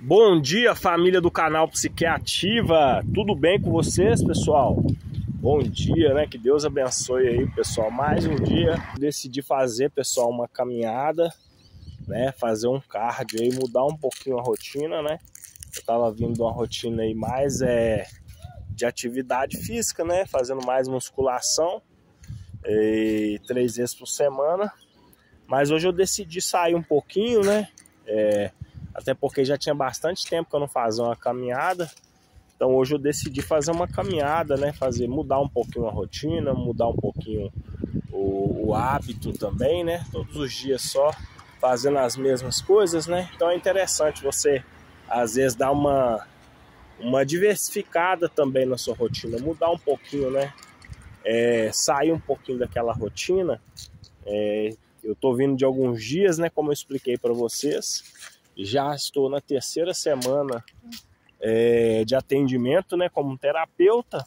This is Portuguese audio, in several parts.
Bom dia, família do canal Psiquiativa. Tudo bem com vocês, pessoal? Bom dia, né? Que Deus abençoe aí, pessoal. Mais um dia. Decidi fazer, pessoal, uma caminhada, né? Fazer um cardio aí, mudar um pouquinho a rotina, né? Eu tava vindo de uma rotina aí mais de atividade física, né? Fazendo mais musculação 3 vezes por semana. Mas hoje eu decidi sair um pouquinho, né? Até porque já tinha bastante tempo que eu não fazia uma caminhada. Então hoje eu decidi fazer uma caminhada, né? Mudar um pouquinho a rotina, mudar um pouquinho o hábito também, né? Todos os dias só fazendo as mesmas coisas, né? Então é interessante você, às vezes, dar uma diversificada também na sua rotina, mudar um pouquinho, né? Sair um pouquinho daquela rotina. Eu tô vindo de alguns dias, né? Como eu expliquei para vocês. Já estou na terceira semana de atendimento, né, como terapeuta.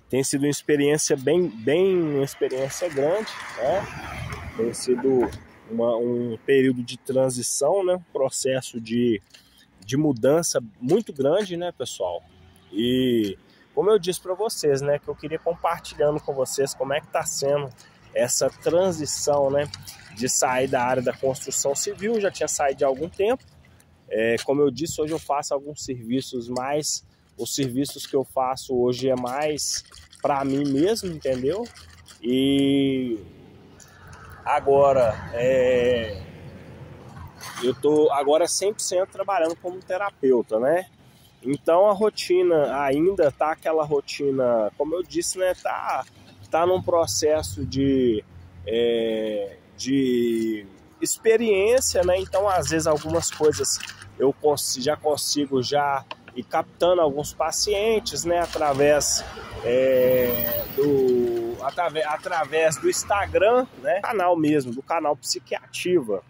Tem sido uma experiência uma experiência grande, né? Tem sido um período de transição, né? Um processo de mudança muito grande, né, pessoal? E como eu disse para vocês, né, que eu queria compartilhando com vocês como é que está sendo essa transição, né, de sair da área da construção civil. Já tinha saído há algum tempo. Como eu disse, hoje eu faço alguns serviços mais... Os serviços que eu faço hoje é mais para mim mesmo, entendeu? E agora, eu tô agora 100% trabalhando como terapeuta, né? Então a rotina ainda tá aquela rotina, como eu disse, né? Tá num processo de experiência, né? Então às vezes algumas coisas eu já consigo ir captando alguns pacientes, né? Através do Instagram, né? Canal mesmo, do canal Psiquiativa.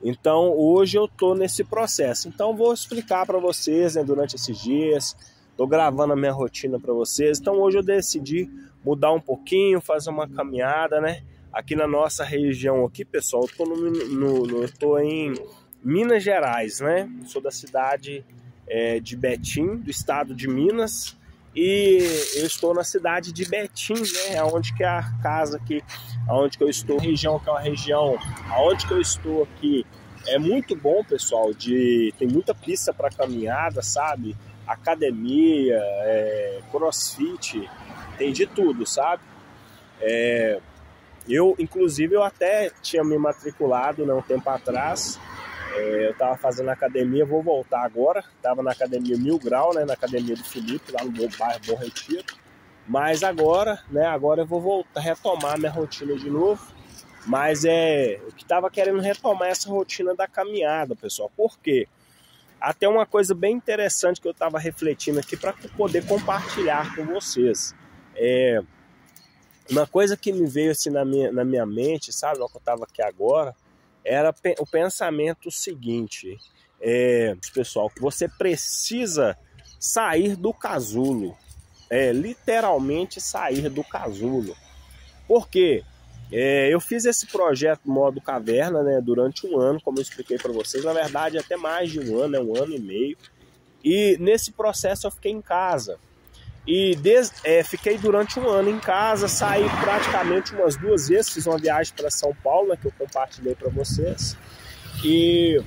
Então hoje eu tô nesse processo. Então vou explicar para vocês, né, durante esses dias. Tô gravando a minha rotina para vocês. Então hoje eu decidi mudar um pouquinho, fazer uma caminhada, né? Aqui na nossa região aqui, pessoal, eu tô em Minas Gerais, né? Sou da cidade de Betim, do estado de Minas. E eu estou na cidade de Betim, né? Onde que é a casa aqui, onde que eu estou, região que é uma região, onde que eu estou aqui é muito bom, pessoal. Tem muita pista para caminhada, sabe? Academia, crossfit, tem de tudo, sabe? Inclusive, eu até tinha me matriculado, né, um tempo atrás. Eu estava fazendo academia, vou voltar agora. Estava na academia Mil Grau, né, na academia do Felipe, lá no bairro Bom Retiro. Mas agora, né, eu vou voltar, retomar minha rotina de novo. Mas eu que estava querendo retomar essa rotina da caminhada, pessoal. Por quê? Até uma coisa bem interessante que eu estava refletindo aqui para poder compartilhar com vocês. Uma coisa que me veio assim na minha mente, sabe, logo que eu estava aqui agora, era o pensamento seguinte, pessoal, que você precisa sair do casulo, literalmente sair do casulo. Por quê? Eu fiz esse projeto modo caverna, né, durante um ano, como eu expliquei para vocês. Na verdade, até mais de um ano, 1 ano e meio. E nesse processo eu fiquei em casa. E fiquei durante um ano em casa, saí praticamente umas 2 vezes, fiz uma viagem para São Paulo, né, que eu compartilhei para vocês. E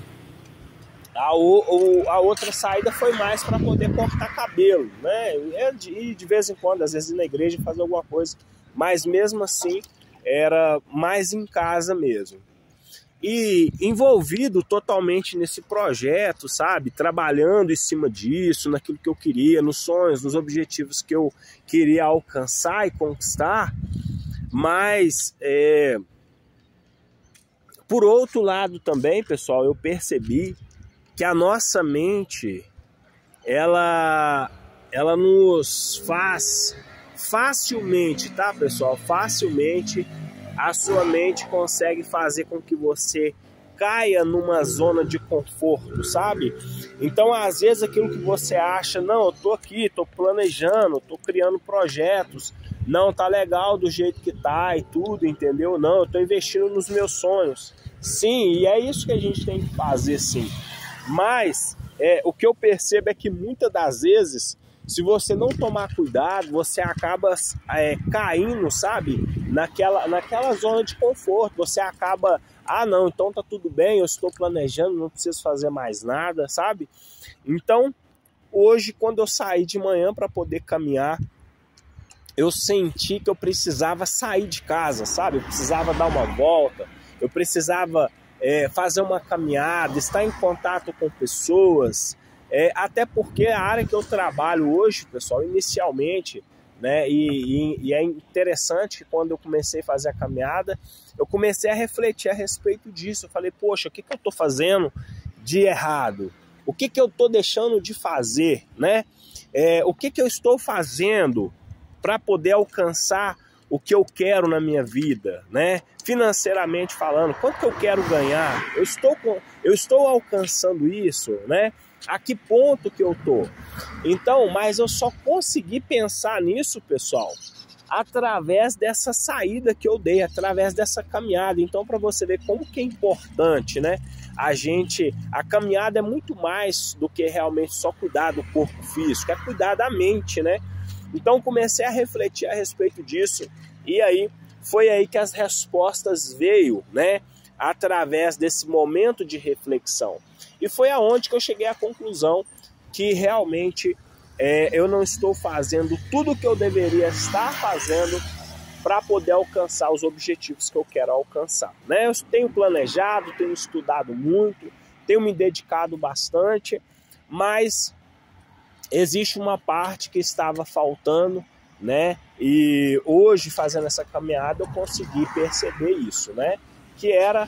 a outra saída foi mais para poder cortar cabelo, né? E de vez em quando, às vezes ir na igreja fazer alguma coisa, mas mesmo assim era mais em casa mesmo. E envolvido totalmente nesse projeto, sabe? Trabalhando em cima disso, naquilo que eu queria, nos sonhos, nos objetivos que eu queria alcançar e conquistar. Mas, por outro lado também, pessoal, eu percebi que a nossa mente, ela nos faz facilmente, tá, pessoal? Facilmente a sua mente consegue fazer com que você caia numa zona de conforto, sabe? Então, às vezes, aquilo que você acha, não, eu tô aqui, tô planejando, tô criando projetos, não, tá legal do jeito que tá e tudo, entendeu? Não, eu tô investindo nos meus sonhos. Sim, e é isso que a gente tem que fazer, sim. Mas o que eu percebo é que muitas das vezes, se você não tomar cuidado, você acaba caindo, sabe? Naquela zona de conforto. Você acaba, não, então tá tudo bem, eu estou planejando, não preciso fazer mais nada, sabe? Então, hoje, quando eu saí de manhã para poder caminhar, eu senti que eu precisava sair de casa, sabe? Eu precisava dar uma volta, eu precisava fazer uma caminhada, estar em contato com pessoas, até porque a área que eu trabalho hoje, pessoal, inicialmente, né, e é interessante que quando eu comecei a fazer a caminhada, eu comecei a refletir a respeito disso. Eu falei, poxa, o que eu estou fazendo de errado? O que eu estou deixando de fazer, né? O que eu estou fazendo para poder alcançar o que eu quero na minha vida, né? Financeiramente falando, quanto que eu quero ganhar? Eu estou alcançando isso, né? A que ponto que eu tô? Então, mas eu só consegui pensar nisso, pessoal, através dessa saída que eu dei, através dessa caminhada. Então, para você ver como que é importante, né? A caminhada é muito mais do que realmente só cuidar do corpo físico, é cuidar da mente, né? Então comecei a refletir a respeito disso e aí foi aí que as respostas veio, né? Através desse momento de reflexão. E foi aonde que eu cheguei à conclusão que realmente eu não estou fazendo tudo o que eu deveria estar fazendo para poder alcançar os objetivos que eu quero alcançar, né? Eu tenho planejado, tenho estudado muito, tenho me dedicado bastante, mas existe uma parte que estava faltando, né? E hoje, fazendo essa caminhada, eu consegui perceber isso, né? Que era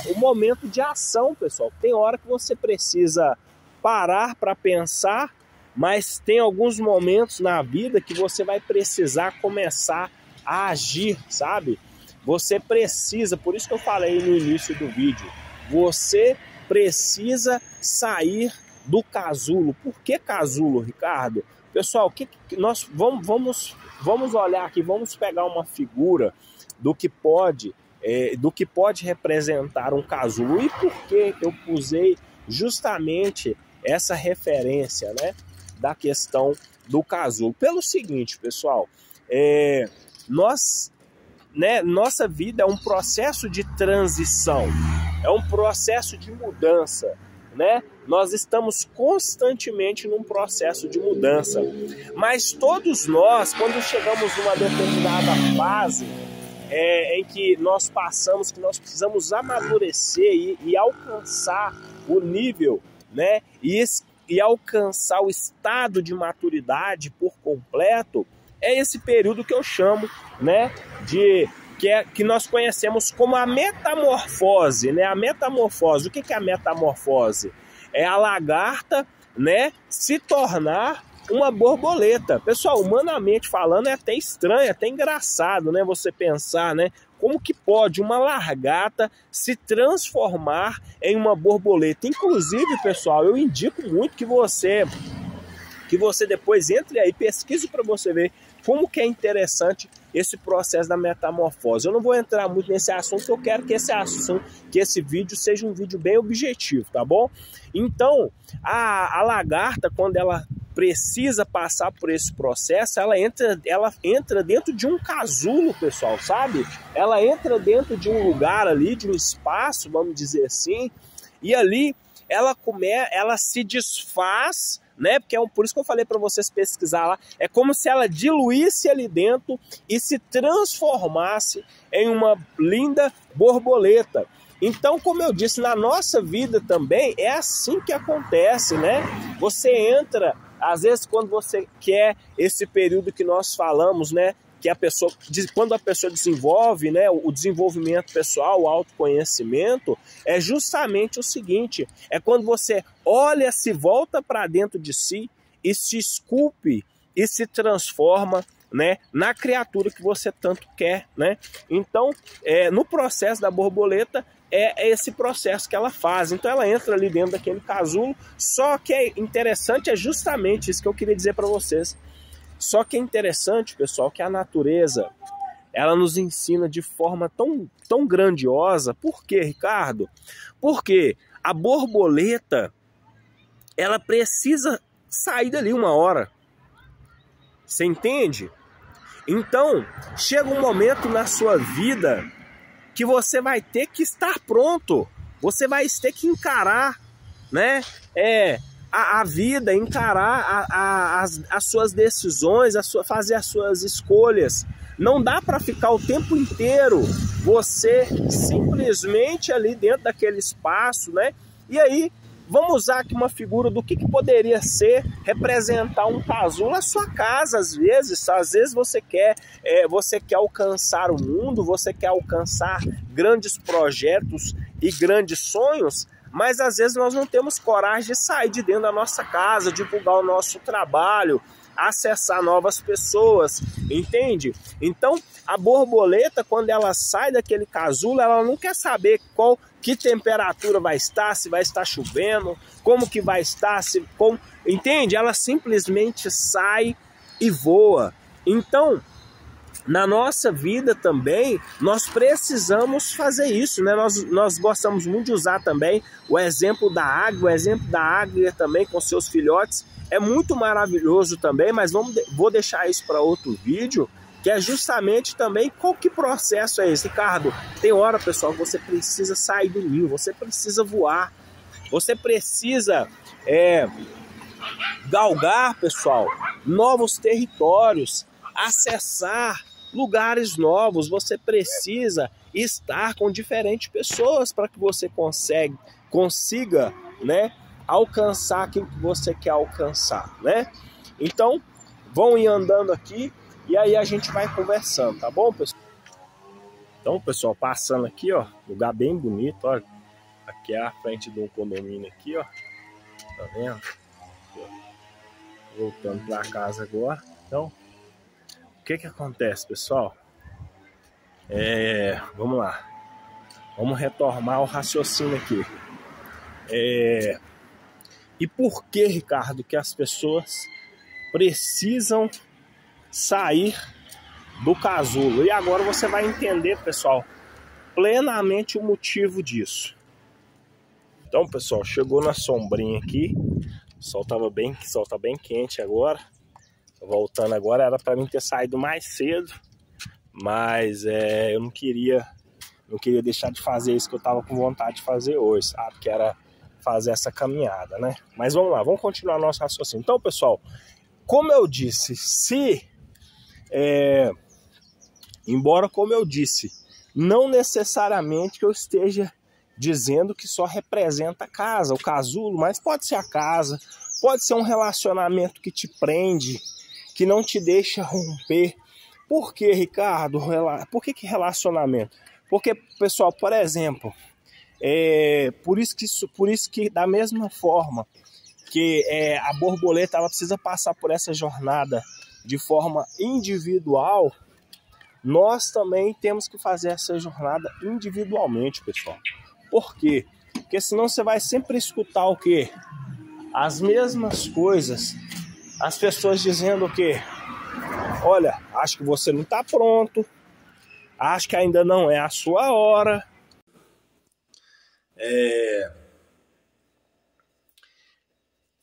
o momento de ação, pessoal. Tem hora que você precisa parar para pensar, mas tem alguns momentos na vida que você vai precisar começar a agir, sabe? Você precisa, por isso que eu falei no início do vídeo, você precisa sair do casulo. Por que casulo, Ricardo? Pessoal, nós vamos olhar aqui, vamos pegar uma figura do que pode representar um casulo. E por que eu usei justamente essa referência, né, da questão do casulo? Pelo seguinte, pessoal, nossa vida é um processo de transição, é um processo de mudança, né? Nós estamos constantemente num processo de mudança, mas todos nós, quando chegamos numa determinada fase em que nós passamos, que nós precisamos amadurecer e alcançar o nível, né? E alcançar o estado de maturidade por completo, é esse período que eu chamo, né, que nós conhecemos como a metamorfose, né? A metamorfose. O que é a metamorfose? É a lagarta, né, se tornar uma borboleta. Pessoal, humanamente falando, é até estranho, é até engraçado, né? Você pensar, né? Como que pode uma lagarta se transformar em uma borboleta? Inclusive, pessoal, eu indico muito que você depois entre aí, pesquise para você ver como que é interessante esse processo da metamorfose. Eu não vou entrar muito nesse assunto, porque eu quero que esse vídeo seja um vídeo bem objetivo, tá bom? Então, a lagarta, quando ela precisa passar por esse processo, ela entra dentro de um casulo, pessoal, sabe? Ela entra dentro de um lugar ali, de um espaço, vamos dizer assim, e ali ela se desfaz, né? Porque por isso que eu falei para vocês pesquisar lá. É como se ela diluísse ali dentro e se transformasse em uma linda borboleta. Então, como eu disse, na nossa vida também é assim que acontece, né? Você entra, às vezes, quando você quer esse período que nós falamos, né? Que quando a pessoa desenvolve, né, o desenvolvimento pessoal, o autoconhecimento, é justamente o seguinte: é quando você olha, se volta para dentro de si e se esculpe e se transforma, né, na criatura que você tanto quer, né? Então, no processo da borboleta, é esse processo que ela faz. Então ela entra ali dentro daquele casulo, só que é interessante, é justamente isso que eu queria dizer para vocês. Só que é interessante, pessoal, que a natureza, ela nos ensina de forma tão grandiosa. Por quê, Ricardo? Porque a borboleta, ela precisa sair dali uma hora. Você entende? Então, chega um momento na sua vida que você vai ter que estar pronto. Você vai ter que encarar, né? A vida, encarar as suas decisões, fazer as suas escolhas. Não dá para ficar o tempo inteiro você simplesmente ali dentro daquele espaço, né? E aí, vamos usar aqui uma figura do que poderia ser representar um casulo na sua casa, às vezes. Às vezes você quer alcançar o mundo, você quer alcançar grandes projetos e grandes sonhos, mas às vezes nós não temos coragem de sair de dentro da nossa casa, divulgar o nosso trabalho, acessar novas pessoas, entende? Então, a borboleta, quando ela sai daquele casulo, ela não quer saber que temperatura vai estar, se vai estar chovendo, como que vai estar, entende? Ela simplesmente sai e voa. Então, na nossa vida também, nós precisamos fazer isso, né? Nós gostamos muito de usar também o exemplo da águia também com seus filhotes. É muito maravilhoso também, mas vou deixar isso para outro vídeo, que é justamente também qual que processo é esse, Ricardo. Tem hora, pessoal, que você precisa sair do ninho, você precisa voar, você precisa galgar, pessoal, novos territórios, acessar lugares novos. Você precisa estar com diferentes pessoas para que você consiga, né, alcançar aquilo que você quer alcançar, né? Então, vão ir andando aqui e aí a gente vai conversando, tá bom, pessoal? Então, pessoal, passando aqui, ó, lugar bem bonito, ó. Aqui é a frente de um condomínio aqui, ó. Tá vendo? Aqui, ó. Voltando para casa agora. Então, o que acontece, pessoal? Vamos lá. Vamos retomar o raciocínio aqui. E por que, Ricardo, que as pessoas precisam sair do casulo? E agora você vai entender, pessoal, plenamente o motivo disso. Então, pessoal, chegou na sombrinha aqui. O sol tá bem quente agora. Voltando agora, era para mim ter saído mais cedo, mas eu não queria deixar de fazer isso que eu tava com vontade de fazer hoje, sabe? Que era fazer essa caminhada, né? Mas vamos lá, vamos continuar nosso raciocínio. Então, pessoal, como eu disse, embora, como eu disse, não necessariamente que eu esteja dizendo que só representa a casa, o casulo, mas pode ser a casa, pode ser um relacionamento que te prende, que não te deixa romper. Por que, Ricardo? Por que relacionamento? Porque, pessoal, por exemplo, por isso que da mesma forma que a borboleta ela precisa passar por essa jornada de forma individual, nós também temos que fazer essa jornada individualmente, pessoal. Por quê? Porque senão você vai sempre escutar o quê? As mesmas coisas. As pessoas dizendo o quê? Olha, acho que você não está pronto. Acho que ainda não é a sua hora.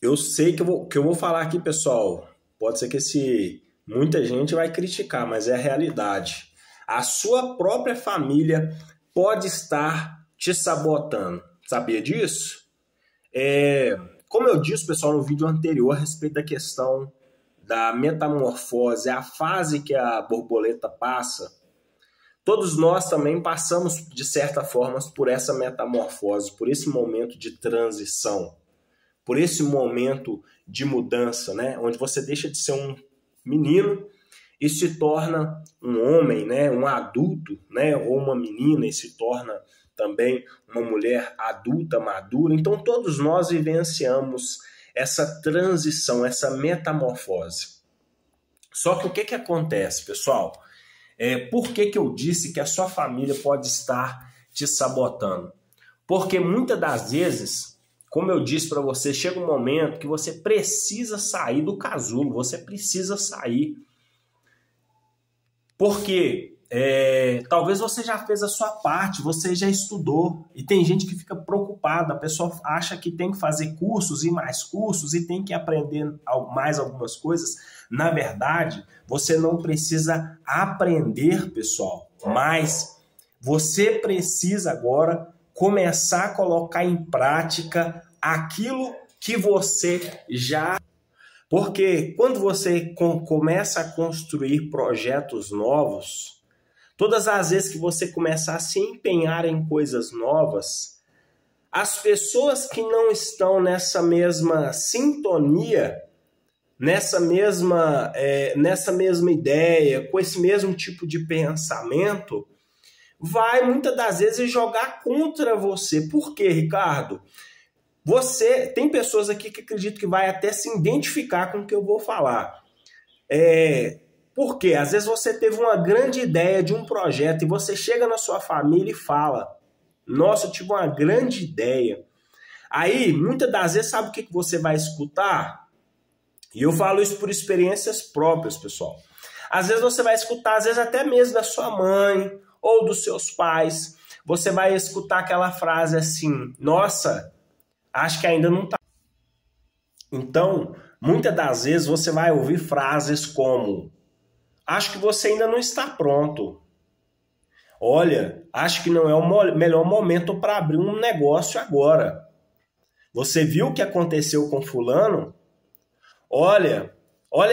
Eu sei que eu vou falar aqui, pessoal. Pode ser que muita gente vai criticar, mas é a realidade. A sua própria família pode estar te sabotando. Sabia disso? Como eu disse, pessoal, no vídeo anterior a respeito da questão da metamorfose, a fase que a borboleta passa, todos nós também passamos, de certa forma, por essa metamorfose, por esse momento de transição, por esse momento de mudança, né? Onde você deixa de ser um menino e se torna um homem, né? Um adulto, né? Ou uma menina e se torna também uma mulher adulta, madura. Então todos nós vivenciamos essa transição, essa metamorfose. Só que o que acontece, pessoal? Por que eu disse que a sua família pode estar te sabotando? Porque muitas das vezes, como eu disse para você, chega um momento que você precisa sair do casulo, você precisa sair. Porque talvez você já fez a sua parte, você já estudou, e tem gente que fica preocupada, a pessoa acha que tem que fazer cursos e mais cursos e tem que aprender mais algumas coisas. Na verdade, você não precisa aprender, pessoal, mas você precisa agora começar a colocar em prática aquilo que você já... Porque quando você começa a construir projetos novos, todas as vezes que você começar a se empenhar em coisas novas, as pessoas que não estão nessa mesma sintonia, nessa mesma ideia, com esse mesmo tipo de pensamento, vai muitas das vezes jogar contra você. Por quê, Ricardo? Tem pessoas aqui que acredito que vai até se identificar com o que eu vou falar. Porque às vezes você teve uma grande ideia de um projeto e você chega na sua família e fala: nossa, eu tive uma grande ideia. Aí, muitas das vezes, sabe o que você vai escutar? E eu falo isso por experiências próprias, pessoal. Às vezes você vai escutar, às vezes até mesmo da sua mãe ou dos seus pais. Você vai escutar aquela frase assim: nossa, acho que ainda não tá. Então, muitas das vezes você vai ouvir frases como: acho que você ainda não está pronto. Olha, acho que não é o melhor momento para abrir um negócio agora. Você viu o que aconteceu com fulano? Olha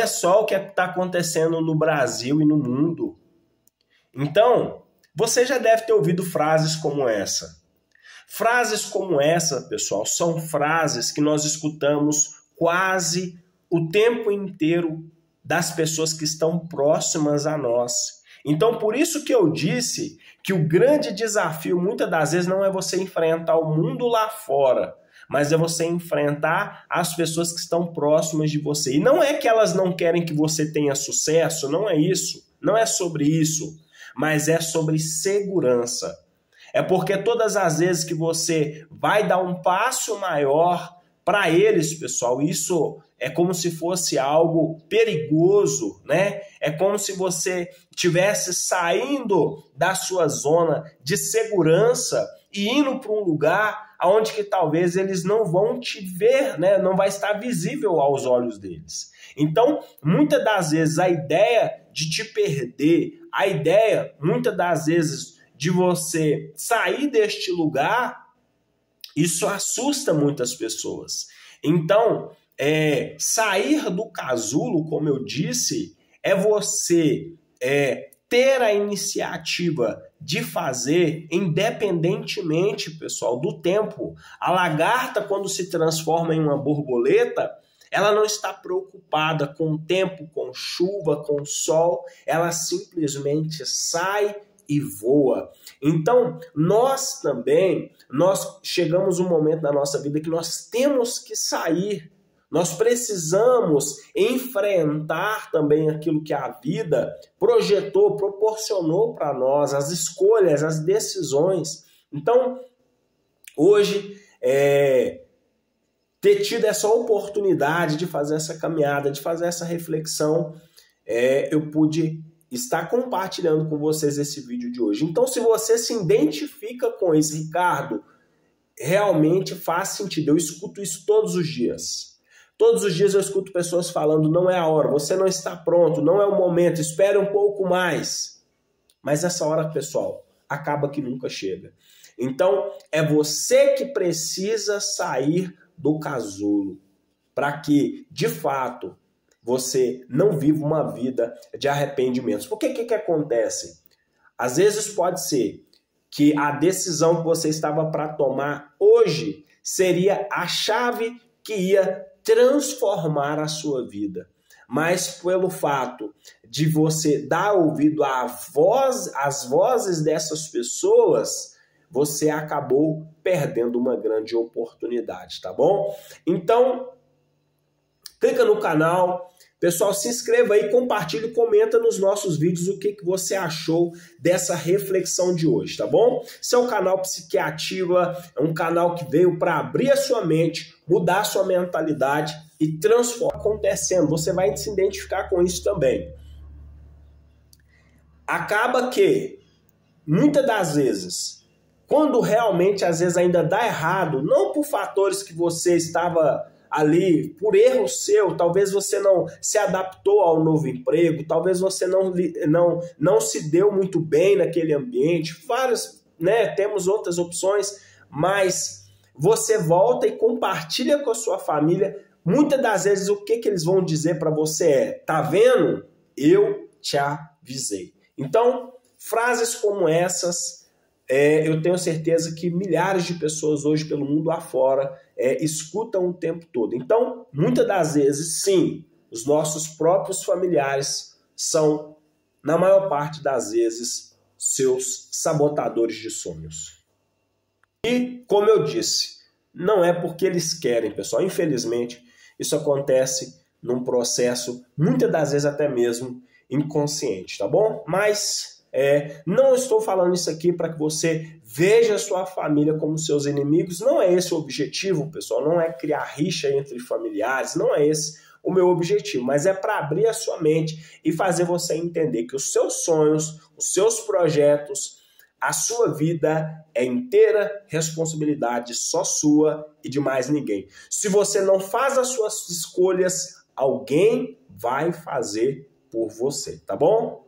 só o que está acontecendo no Brasil e no mundo. Então, você já deve ter ouvido frases como essa. Frases como essa, pessoal, são frases que nós escutamos quase o tempo inteiro das pessoas que estão próximas a nós. Então, por isso que eu disse que o grande desafio, muitas das vezes, não é você enfrentar o mundo lá fora, mas é você enfrentar as pessoas que estão próximas de você. E não é que elas não querem que você tenha sucesso, não é isso, não é sobre isso, mas é sobre segurança. É porque todas as vezes que você vai dar um passo maior para eles, pessoal, isso é como se fosse algo perigoso, né? É como se você estivesse saindo da sua zona de segurança e indo para um lugar onde que talvez eles não vão te ver, né? Não vai estar visível aos olhos deles. Então, muitas das vezes, a ideia de te perder, a ideia, muitas das vezes, de você sair deste lugar, isso assusta muitas pessoas. Então, sair do casulo, como eu disse, é você ter a iniciativa de fazer, independentemente, pessoal, do tempo. A lagarta, quando se transforma em uma borboleta, ela não está preocupada com o tempo, com chuva, com sol, ela simplesmente sai e voa. Então, nós chegamos um momento na nossa vida que nós temos que sair. Nós precisamos enfrentar também aquilo que a vida projetou, proporcionou para nós, as escolhas, as decisões. Então, hoje, ter tido essa oportunidade de fazer essa caminhada, de fazer essa reflexão, eu pude estar compartilhando com vocês esse vídeo de hoje. Então, se você se identifica com isso, Ricardo, realmente faz sentido. Eu escuto isso todos os dias. Todos os dias eu escuto pessoas falando: não é a hora, você não está pronto, não é o momento, espere um pouco mais. Mas essa hora, pessoal, acaba que nunca chega. Então, é você que precisa sair do casulo para que, de fato, você não viva uma vida de arrependimentos. Porque o que acontece? Às vezes pode ser que a decisão que você estava para tomar hoje seria a chave que ia transformar a sua vida. Mas pelo fato de você dar ouvido às vozes dessas pessoas, você acabou perdendo uma grande oportunidade, tá bom? Então, clica no canal. Pessoal, se inscreva aí, compartilhe, comenta nos nossos vídeos o que você achou dessa reflexão de hoje, tá bom? Esse é o canal Psiquiativa, é um canal que veio para abrir a sua mente, mudar a sua mentalidade e transformar acontecendo. Você vai se identificar com isso também. acaba que, muitas das vezes, quando realmente às vezes ainda dá errado, não por fatores que você estava ali, por erro seu, talvez você não se adaptou ao novo emprego, talvez você não se deu muito bem naquele ambiente, várias, né, temos outras opções, mas você volta e compartilha com a sua família. Muitas das vezes o que eles vão dizer para você é: tá vendo? Eu te avisei. Então, frases como essas, eu tenho certeza que milhares de pessoas hoje pelo mundo afora escutam o tempo todo. Então, muitas das vezes, sim, os nossos próprios familiares são, na maior parte das vezes, seus sabotadores de sonhos. E, como eu disse, não é porque eles querem, pessoal. Infelizmente, isso acontece num processo, muitas das vezes até mesmo inconsciente, tá bom? Mas não estou falando isso aqui para que você veja a sua família como seus inimigos. Não é esse o objetivo, pessoal. Não é criar rixa entre familiares. Não é esse o meu objetivo. Mas é para abrir a sua mente e fazer você entender que os seus sonhos, os seus projetos, a sua vida é inteira responsabilidade só sua e de mais ninguém. Se você não faz as suas escolhas, alguém vai fazer por você, tá bom?